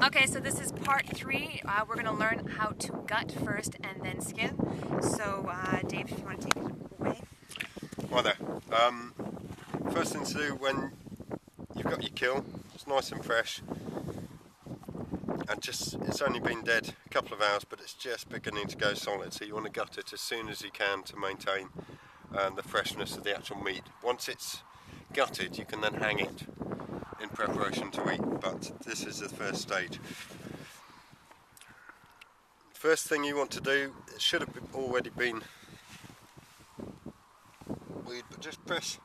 Okay, so this is part 3. We're going to learn how to gut first and then skin. So, Dave, if you want to take it away. Hi there. First thing to do when you've got your kill, it's nice and fresh, and it's only been dead a couple of hours, but it's just beginning to go solid, so you want to gut it as soon as you can to maintain the freshness of the actual meat. Once it's gutted, you can then hang it in preparation to eat, but this is the first stage. First thing you want to do, it should have already been weed, but just press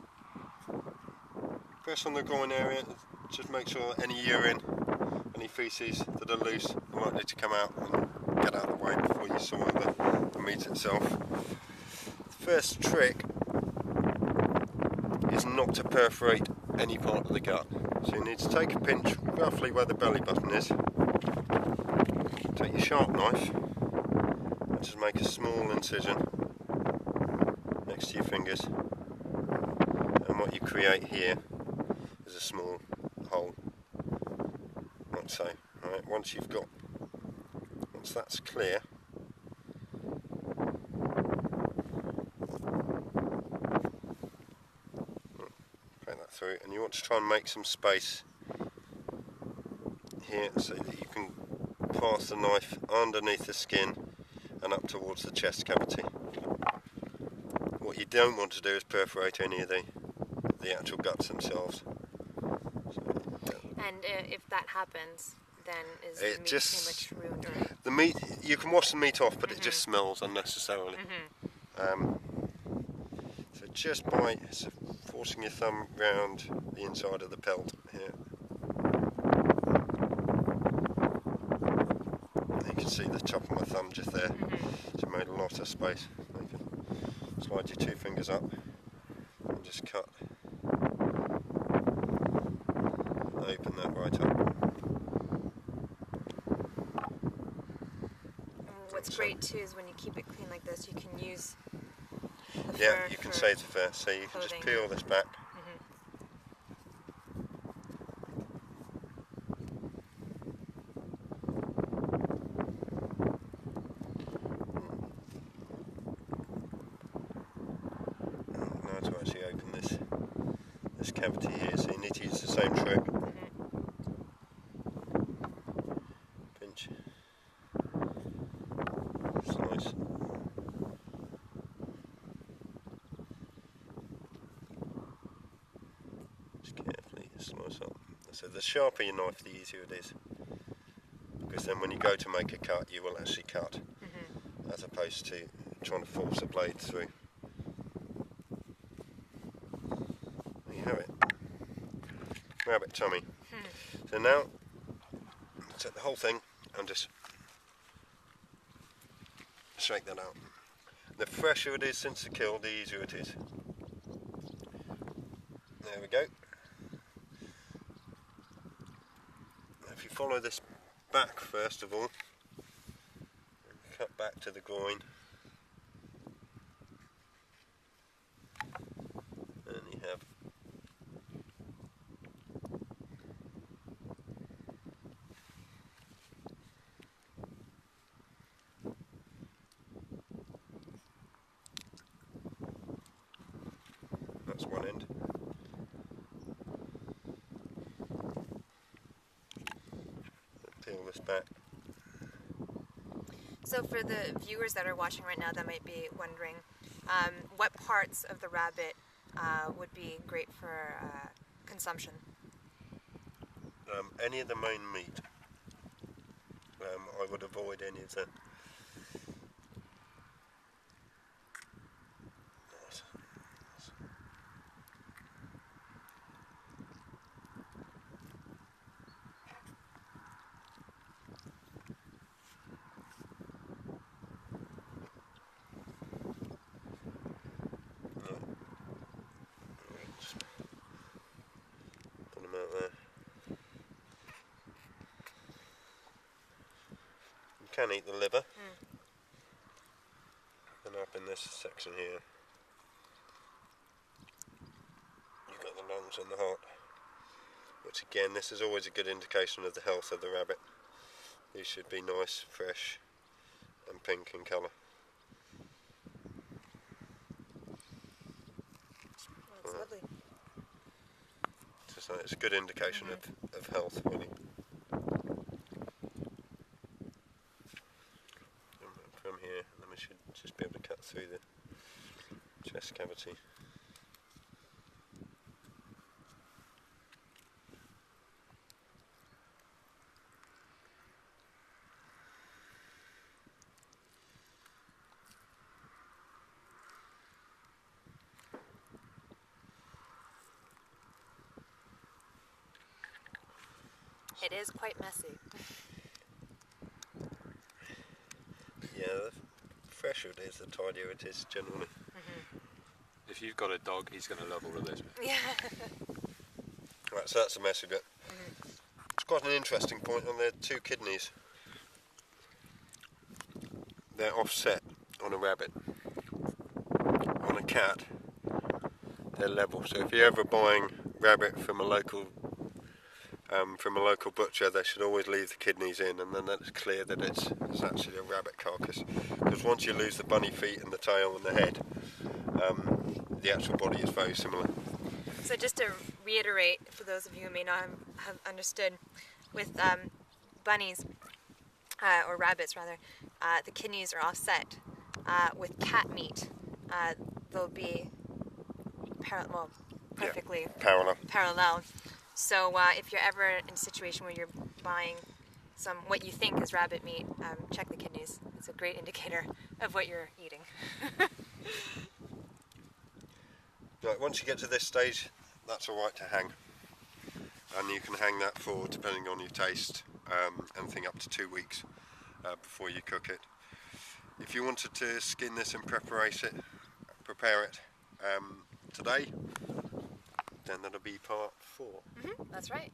on the groin area, just make sure that any urine, any faeces that are loose are likely to come out and get out of the way before you soil the meat itself. The first trick is not to perforate any part of the gut. So you need to take a pinch roughly where the belly button is, take your sharp knife and just make a small incision next to your fingers, and what you create here is a small hole, like so. Right, once that's clear, put that through, and you want to try and make some space here so that you can pass the knife underneath the skin and up towards the chest cavity. What you don't want to do is perforate any of the actual guts themselves. And if that happens, then is the meat just pretty much ruined? Or... The meat, you can wash the meat off, but it just smells unnecessarily. So just by forcing your thumb round the inside of the pelt here, you can see the top of my thumb just there. So I made a lot of space. You can slide your 2 fingers up and just cut. Open that right up. What's great too is when you keep it clean like this, you can use the Yeah, fur you can save the fur, so you can just peel this back. Now to actually open this cavity here, so you need to use the same trick. Pinch, slice. Just carefully slice up. So the sharper your knife, the easier it is, because then when you go to make a cut, you will actually cut, as opposed to trying to force a blade through. There you have it. Rabbit tummy. So now, take the whole thing and just shake that out. The fresher it is since the kill, the easier it is. There we go. If you follow this back first of all, cut back to the groin, and you have that's one end. Peel this back. So for the viewers that are watching right now that might be wondering, what parts of the rabbit would be great for consumption? Any of the main meat. I would avoid any of the put them out there. You can eat the liver, and up in this section here you've got the lungs and the heart, which again, this is always a good indication of the health of the rabbit. These should be nice, fresh and pink in colour. That's lovely. So it's a good indication of health, really. From here, and then we should just be able to cut through the chest cavity. It is quite messy. Yeah, the fresher it is, the tidier it is generally. If you've got a dog, he's going to love all of this. Yeah. Right, so that's the messy bit. It's quite an interesting point on their two kidneys. They're offset on a rabbit. On a cat, they're level. So if you're ever buying rabbit from a local butcher, they should always leave the kidneys in, and then that's clear that it's actually a rabbit carcass. Because once you lose the bunny feet and the tail and the head, the actual body is very similar. So just to reiterate, for those of you who may not have understood, with bunnies, or rabbits rather, the kidneys are offset. With cat meat, they'll be perfectly parallel. So if you're ever in a situation where you're buying what you think is rabbit meat, check the kidneys. It's a great indicator of what you're eating. Right, once you get to this stage, that's alright to hang. And you can hang that for, depending on your taste, anything up to 2 weeks before you cook it. If you wanted to skin this and prepare it today, then that'll be part 4. That's right.